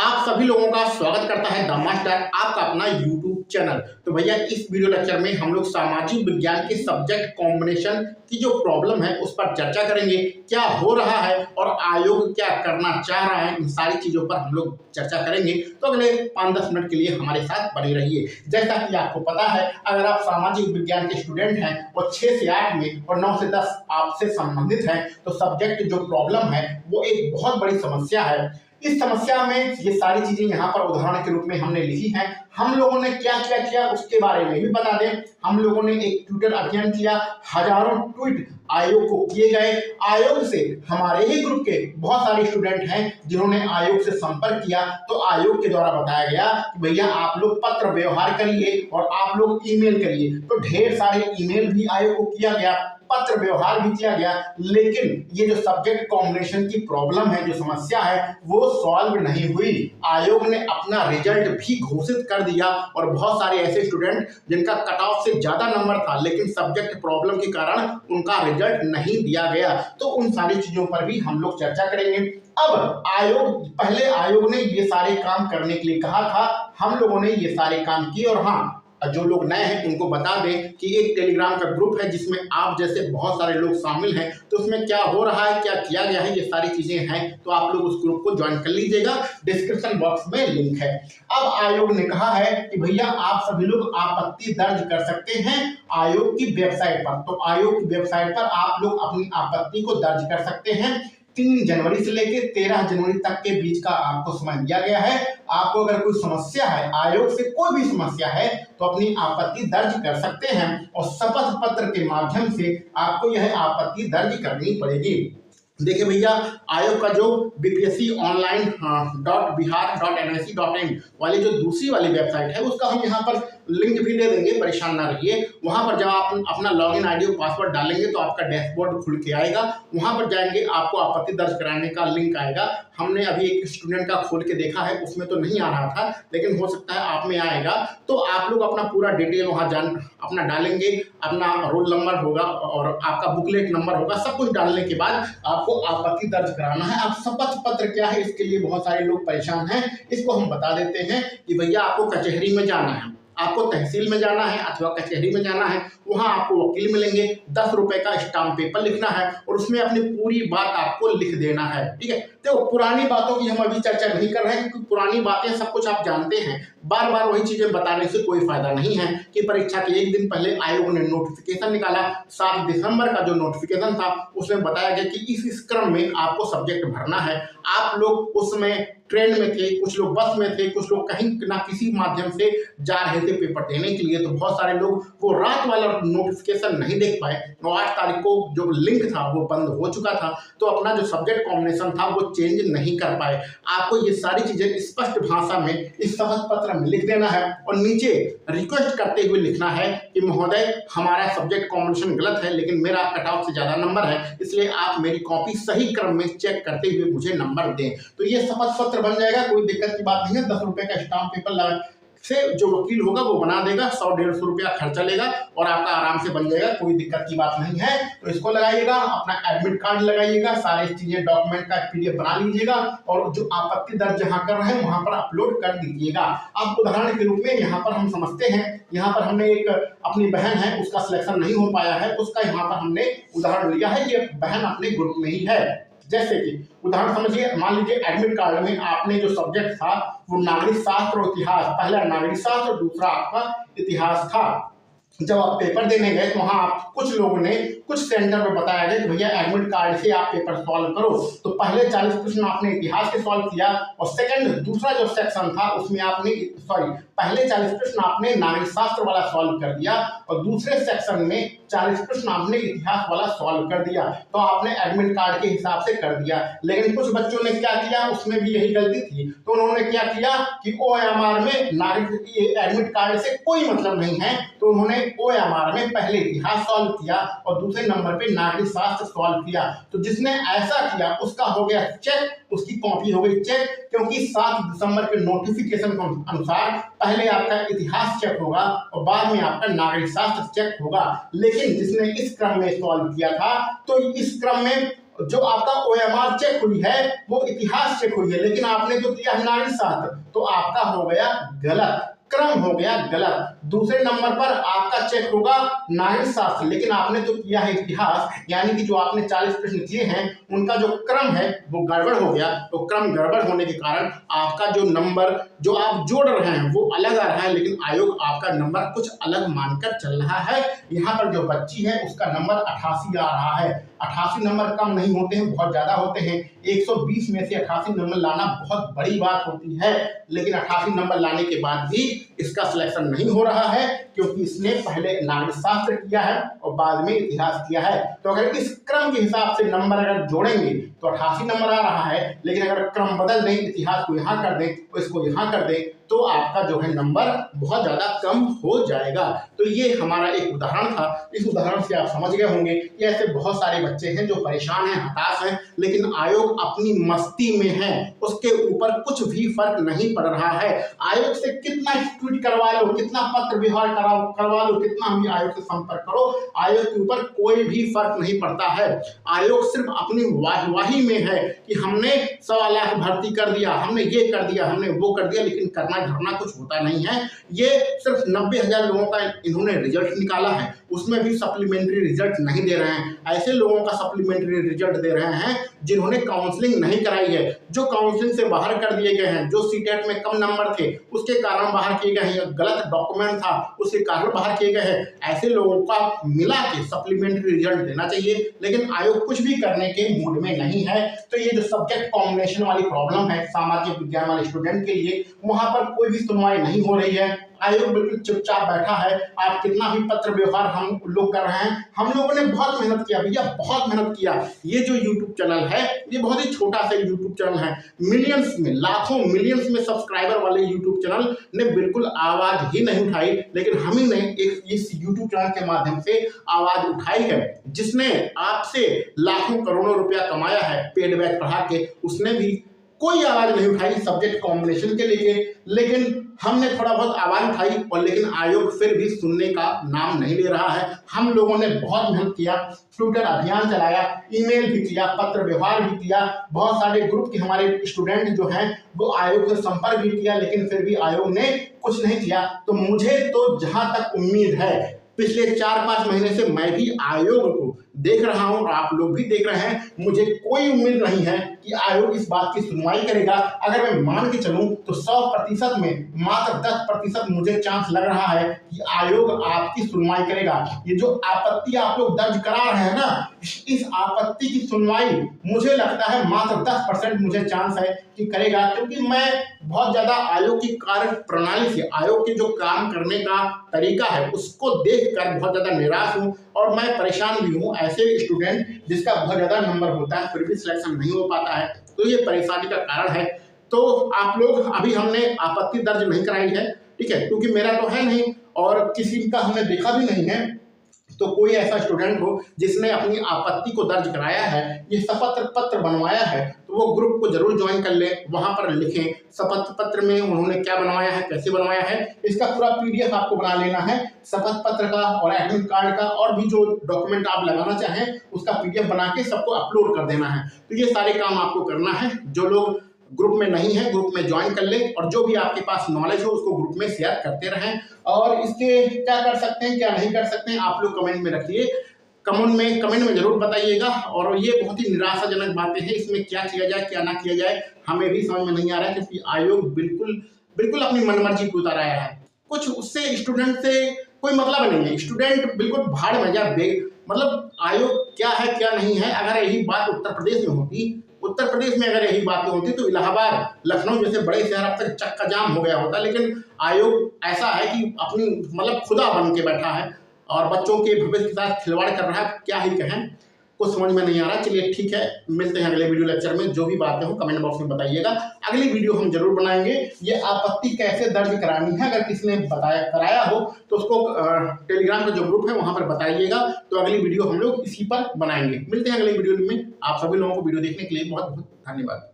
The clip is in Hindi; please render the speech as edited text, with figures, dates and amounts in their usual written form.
आप सभी लोगों का स्वागत करता है द मास्टर, आपका अपना यूट्यूब चैनल। तो भैया इस वीडियो लेक्चर में हम लोग सामाजिक विज्ञान के सब्जेक्ट कॉम्बिनेशन की जो प्रॉब्लम है उस पर चर्चा करेंगे, क्या हो रहा है और आयोग क्या करना चाह रहा है, इन सारी चीजों पर हम लोग चर्चा करेंगे। तो अगले 5-10 मिनट के लिए हमारे साथ बने रहिए। जैसा कि आपको पता है, अगर आप सामाजिक विज्ञान के स्टूडेंट हैं और 6 से 8 में और 9 से 10 आपसे संबंधित हैं, तो सब्जेक्ट जो प्रॉब्लम है वो एक बहुत बड़ी समस्या है। इस समस्या में ये सारी चीजें यहाँ पर उदाहरण के रूप में हमने लिखी हैं। हम लोगों ने क्या क्या किया उसके बारे में भी बता दें। हम लोगों ने एक ट्विटर अभियान किया, हजारों ट्वीट आयोग को किए गए। आयोग से हमारे ही ग्रुप के बहुत सारे स्टूडेंट हैं जिन्होंने आयोग से संपर्क किया, तो आयोग के द्वारा बताया गया कि भैया आप लोग पत्र व्यवहार करिए और आप लोग ईमेल करिए। तो ढेर सारे ईमेल भी आयोग को किया गया, पत्र व्यवहार भी किया गया, लेकिन ये जो सब्जेक्ट कॉम्बिनेशन की प्रॉब्लम है, जो समस्या है, वो सॉल्व नहीं हुई। आयोग ने अपना रिजल्ट भी घोषित कर दिया और बहुत सारे ऐसे स्टूडेंट जिनका कट ऑफ से ज्यादा नंबर था लेकिन सब्जेक्ट प्रॉब्लम के कारण उनका रिजल्ट नहीं दिया गया। तो उन सारी चीजों पर भी हम लोग चर्चा करेंगे। अब पहले आयोग ने ये सारे काम करने के लिए कहा था, हम लोगों ने ये सारे काम किए। और हाँ, जो लोग नए हैं उनको बता दें कि एक टेलीग्राम का ग्रुप है जिसमें आप जैसे बहुत सारे लोग शामिल हैं। तो उसमें क्या हो रहा है, क्या किया गया है, ये सारी चीजें हैं, तो आप लोग उस ग्रुप को ज्वाइन कर लीजिएगा। डिस्क्रिप्शन बॉक्स में लिंक है। अब आयोग ने कहा है कि भैया आप सभी लोग आपत्ति दर्ज कर सकते हैं आयोग की वेबसाइट पर। तो आयोग की वेबसाइट पर आप लोग अपनी आपत्ति को दर्ज कर सकते हैं। 3 जनवरी से लेकर 13 जनवरी तक के बीच का आपको समय दिया गया है। आपको अगर कोई समस्या है, आयोग से कोई भी समस्या है, तो अपनी आपत्ति दर्ज कर सकते हैं और शपथ पत्र के माध्यम से आपको यह आपत्ति दर्ज करनी पड़ेगी। देखिए भैया, आयोग का जो बीपीएससी ऑनलाइन .bihar.nic.in वाली जो दूसरी वाली वेबसाइट है उसका हम यहाँ पर लिंक भी दे देंगे, परेशान ना रहिए। वहां पर जब आप अपना लॉगिन आईडी और पासवर्ड डालेंगे तो आपका डैशबोर्ड खुल के आएगा। वहां पर जाएंगे, आपको आपत्ति दर्ज कराने का लिंक आएगा। हमने अभी एक स्टूडेंट का खोल के देखा है, उसमें तो नहीं आ रहा था, लेकिन हो सकता है आप में आएगा। तो आप लोग अपना पूरा डिटेल वहां अपना डालेंगे, अपना रोल नंबर होगा और आपका बुकलेट नंबर होगा। सब कुछ डालने के बाद आपको आपत्ति दर्ज कराना है। अब शपथ पत्र क्या है, इसके लिए बहुत सारे लोग परेशान हैं। इसको हम बता देते हैं कि भैया आपको कचहरी में जाना है, आपको तहसील में जाना है अथवा कचहरी में जाना है। वहां आपको वकील मिलेंगे, 10 रुपए का स्टाम्प पेपर लिखना है और उसमें अपनी पूरी बात आपको लिख देना है। ठीक है, तो पुरानी बातों की हम अभी चर्चा नहीं कर रहे हैं क्योंकि पुरानी बातें सब कुछ आप जानते हैं। बार बार वही चीजें बताने से कोई फायदा नहीं है। कि परीक्षा के एक दिन पहले आयोग ने नोटिफिकेशन निकाला, 7 दिसंबर का जो नोटिफिकेशन था उसमें बताया गया कि इस क्रम में आपको सब्जेक्ट भरना है। आप लोग उसमें ट्रेन में थे, कुछ लोग बस में थे, कुछ लोग कहीं ना किसी माध्यम से जा रहे थे पेपर देने के लिए। तो बहुत सारे लोग वो रात वाला नोटिफिकेशन नहीं देख पाए और 8 तारीख को जो लिंक था वो बंद हो चुका था, तो अपना जो सब्जेक्ट कॉम्बिनेशन था वो चेंज नहीं कर पाए। आपको ये सारी चीजें स्पष्ट भाषा में इस शपथ पत्र में लिख देना है और नीचे रिक्वेस्ट करते हुए लिखना है कि महोदय हमारा सब्जेक्ट कॉम्बिनेशन गलत है लेकिन मेरा कट ऑफ से ज्यादा नंबर है, इसलिए आप मेरी कॉपी सही क्रम में चेक करते हुए मुझे नंबर दें। तो ये शपथ पत्र बन जाएगा, कोई दिक्कत की बात नहीं है। 10 रुपए का स्टाम्प पेपर लगा से जो वकील होगा वो बना देगा, 100-150 रुपया खर्चा लेगा और आपका आराम से बन जाएगा, कोई दिक्कत की बात नहीं है। तो इसको लगाइएगा, अपना एडमिट कार्ड लगाइएगा, सारी चीजें डॉक्यूमेंट का पीडीएफ बना लीजिएगा और जो आपत्ति दर्ज जहां कर रहे हैं वहां पर अपलोड कर दीजिएगा। अब उदाहरण के रूप में यहाँ पर हम समझते हैं, यहाँ पर हमने एक अपनी बहन है, उसका सिलेक्शन नहीं हो पाया है, उसका यहाँ पर हमने उदाहरण लिया है। ये बहन अपने ग्रुप में ही है। जैसे कि उदाहरण समझिए, मान लीजिए एडमिट कार्ड में आपने जो सब्जेक्ट था वो नागरिक शास्त्र और इतिहास, पहला नागरिक शास्त्र और दूसरा आपका इतिहास था। जब आप पेपर देने गए तो वहां कुछ लोगों ने कुछ सेंटर पर बताया गया कि भैया एडमिट कार्ड से आप पेपर सॉल्व करो। तो पहले 40 प्रश्न आपने इतिहास के सॉल्व किया और सेकंड दूसरा जो सेक्शन था उसमें आपने पहले 40 प्रश्न आपने नागरिक शास्त्र वाला सॉल्व कर दिया और दूसरे सेक्शन में 40 प्रश्न आपने इतिहास वाला सॉल्व कर दिया। तो आपने एडमिट कार्ड के हिसाब से कर दिया। लेकिन कुछ बच्चों ने क्या किया, उसमें भी यही गलती थी, तो उन्होंने क्या किया कि OMR में नागरिक एडमिट कार्ड से कोई मतलब नहीं है, तो उन्होंने OMR में पहले इतिहास सॉल्व किया और दूसरे नंबर पे नागरिक शास्त्र सॉल्व किया। तो जिसने ऐसा किया उसका हो गया चेक, उसकी कॉपी हो गई चेक, क्योंकि 7 दिसंबर के नोटिफिकेशन के अनुसार पहले आपका इतिहास चेक होगा और बाद में आपका नागरिक शास्त्र चेक होगा। लेकिन जिसने इस क्रम में सॉल्व किया था तो इस क्रम में जो आपका OMR चेक हुई है वो इतिहास चेक हुई है, लेकिन आपने जो किया है नागरिक शास्त्र, तो आपका हो गया गलत, क्रम हो गया गलत। दूसरे नंबर पर आपका चेक होगा नागरिक शास्त्र, लेकिन आपने जो किया है इतिहास, यानी कि जो आपने 40 प्रश्न किए हैं उनका जो क्रम है वो गड़बड़ हो गया। तो क्रम गड़बड़ होने के कारण आपका जो नंबर जो आप जोड़ रहे हैं वो अलग आ रहा है, लेकिन आयोग आपका नंबर कुछ अलग मानकर चल रहा है। यहाँ पर जो बच्ची है उसका नंबर 88 आ रहा है। 88 नंबर कम नहीं होते हैं, बहुत ज्यादा होते हैं। 120 में से 88 नंबर लाना बहुत बड़ी बात होती है, लेकिन 88 नंबर लाने के बाद भी इसका सिलेक्शन नहीं हो रहा है, क्योंकि इसने पहले नागरिक शास्त्र किया है और बाद में इतिहास किया है। तो अगर इस क्रम के हिसाब से नंबर अगर जोड़ेंगे तो 88 नंबर आ रहा है, लेकिन अगर क्रम बदल दें, इतिहास को यहाँ कर दें तो इसको यहाँ कर दें, तो आपका जो है नंबर बहुत ज्यादा कम हो जाएगा। तो ये हमारा एक उदाहरण था। इस उदाहरण से आप समझ गए होंगे कि ऐसे बहुत सारे बच्चे हैं जो परेशान हैं, हताश हैं, लेकिन आयोग अपनी मस्ती में है, उसके ऊपर कुछ भी फर्क नहीं पड़ रहा है। आयोग से कितना ट्वीट करवा लो, कितना पत्र व्यवहार करवा लो, कितना भी आयोग से संपर्क करो, आयोग के ऊपर कोई भी फर्क नहीं पड़ता है। आयोग सिर्फ अपनी वाहवाही में है कि हमने 1.25 लाख भर्ती कर दिया, हमने ये कर दिया, हमने वो कर दिया, लेकिन करना धरना कुछ होता नहीं है। ये सिर्फ 90,000 लोगों का इन्होंने रिजल्ट निकाला है, उसमें भी सप्लीमेंट्री रिजल्ट नहीं दे रहे हैं। ऐसे लोगों का सप्लीमेंट्री रिजल्ट दे रहे हैं जिन्होंने काउंसलिंग नहीं कराई है, जो काउंसलिंग से बाहर कर दिए गए हैं, जो सीटेट में कम नंबर थे उसके कारण बाहर किए गए हैं, गलत डॉक्यूमेंट था उसके कारण बाहर किए गए हैं। ऐसे लोगों का मिला के सप्लीमेंट्री रिजल्ट देना चाहिए, लेकिन आयोग कुछ भी करने के मूड में नहीं है। तो ये जो सब्जेक्ट कॉम्बिनेशन वाली प्रॉब्लम है सामाजिक विज्ञान वाले स्टूडेंट के लिए, वहां पर कोई भी सुनवाई नहीं हो रही है। आयोग बिल्कुल चुपचाप बैठा है। आप कितना भी पत्र व्यवहार हम लोग कर रहे हैं, हम लोगों ने बहुत मेहनत किया भैया, बहुत मेहनत किया। ये जो यूट्यूब चैनल है ये बहुत ही छोटा सा यूट्यूब चैनल है, मिलियंस में, लाखों मिलियंस में सब्सक्राइबर वाले यूट्यूब चैनल ने बिल्कुल आवाज ही नहीं उठाई, लेकिन हम ही ने एक इस यूट्यूब चैनल के माध्यम से आवाज उठाई है, जिसने आपसे लाखों करोड़ों रुपया कमाया है पेड बैच पढ़ा के, उसने भी कोई आवाज नहीं उठाई सब्जेक्ट कॉम्बिनेशन के लिए। लेकिन हमने थोड़ा बहुत आवाज उठाई, और लेकिन आयोग फिर भी सुनने का नाम नहीं ले रहा है। हम लोगों ने बहुत मेहनत किया, ट्विटर अभियान चलाया, ईमेल भी किया, पत्र व्यवहार भी किया, बहुत सारे ग्रुप के हमारे स्टूडेंट जो हैं वो आयोग से संपर्क भी किया, लेकिन फिर भी आयोग ने कुछ नहीं किया। तो मुझे तो जहां तक उम्मीद है, पिछले 4-5 महीने से मैं भी आयोग को देख रहा हूं और आप लोग भी देख रहे हैं, मुझे कोई उम्मीद नहीं है कि आयोग इस बात की सुनवाई करेगा। अगर मैं मान के चलूं तो 100% में मात्र 10% मुझे चांस लग रहा है कि आयोग आपकी सुनवाई करेगा। ये जो आपत्ति आप लोग दर्ज करा रहे हैं ना, इस आपत्ति की सुनवाई मुझे लगता है मात्र 10% मुझे चांस है कि करेगा, क्योंकि मैं बहुत ज्यादा आयोग की कार्य प्रणाली से, आयोग के जो काम करने का तरीका है उसको देखकर बहुत ज्यादा निराश हूं, और मैं परेशान भी हूं। ऐसे स्टूडेंट जिसका बहुत ज्यादा नंबर होता है फिर भी सिलेक्शन नहीं हो पाता है, तो ये परेशानी का कारण है। तो आप लोग, अभी हमने आपत्ति दर्ज नहीं कराई है, ठीक है, क्योंकि मेरा तो है नहीं और किसी का हमने देखा भी नहीं है। तो कोई ऐसा स्टूडेंट हो जिसने अपनी आपत्ति को दर्ज कराया है, ये शपथ पत्र बनवाया है, तो वो ग्रुप को जरूर ज्वाइन कर ले, वहां पर लिखें शपथ पत्र में उन्होंने क्या बनवाया है, कैसे बनवाया है, इसका पूरा PDF आपको बना लेना है, शपथ पत्र का और एडमिट कार्ड का, और भी जो डॉक्यूमेंट आप लगाना चाहें उसका PDF बना के सबको अपलोड कर देना है। तो ये सारे काम आपको करना है। जो लोग ग्रुप में नहीं है ग्रुप में ज्वाइन कर ले, और जो भी आपके पास नॉलेज हो उसको ग्रुप में शेयर करते रहें। और इसके क्या कर सकते हैं क्या नहीं कर सकते हैं आप लोग कमेंट में रखिए, कमेंट में जरूर बताइएगा। और ये बहुत ही निराशाजनक बातें हैं, इसमें क्या किया जाए क्या ना किया जाए हमें भी समझ में नहीं आ रहा है, क्योंकि आयोग बिल्कुल अपनी मनमर्जी को उतार आया है। कुछ उससे स्टूडेंट से कोई मतलब नहीं है, स्टूडेंट बिल्कुल भाड़ में जा, मतलब आयोग क्या है क्या नहीं है। अगर यही बात उत्तर प्रदेश में होती, उत्तर प्रदेश में अगर यही बातें होती तो इलाहाबाद, लखनऊ जैसे बड़े शहर अब तक चक्का जाम हो गया होता। लेकिन आयोग ऐसा है कि अपनी मतलब खुदा बन के बैठा है और बच्चों के भविष्य के साथ खिलवाड़ कर रहा है, क्या ही कहें, कुछ समझ में नहीं आ रहा। चलिए ठीक है, मिलते हैं अगले वीडियो लेक्चर में। जो भी बातें हो कमेंट बॉक्स में बताइएगा, अगली वीडियो हम जरूर बनाएंगे। ये आपत्ति कैसे दर्ज करानी है, अगर किसी ने कराया हो तो उसको टेलीग्राम का जो ग्रुप है वहां पर बताइएगा, तो अगली वीडियो हम लोग इसी पर बनाएंगे। मिलते हैं अगले वीडियो में। आप सभी लोगों को वीडियो देखने के लिए बहुत बहुत धन्यवाद।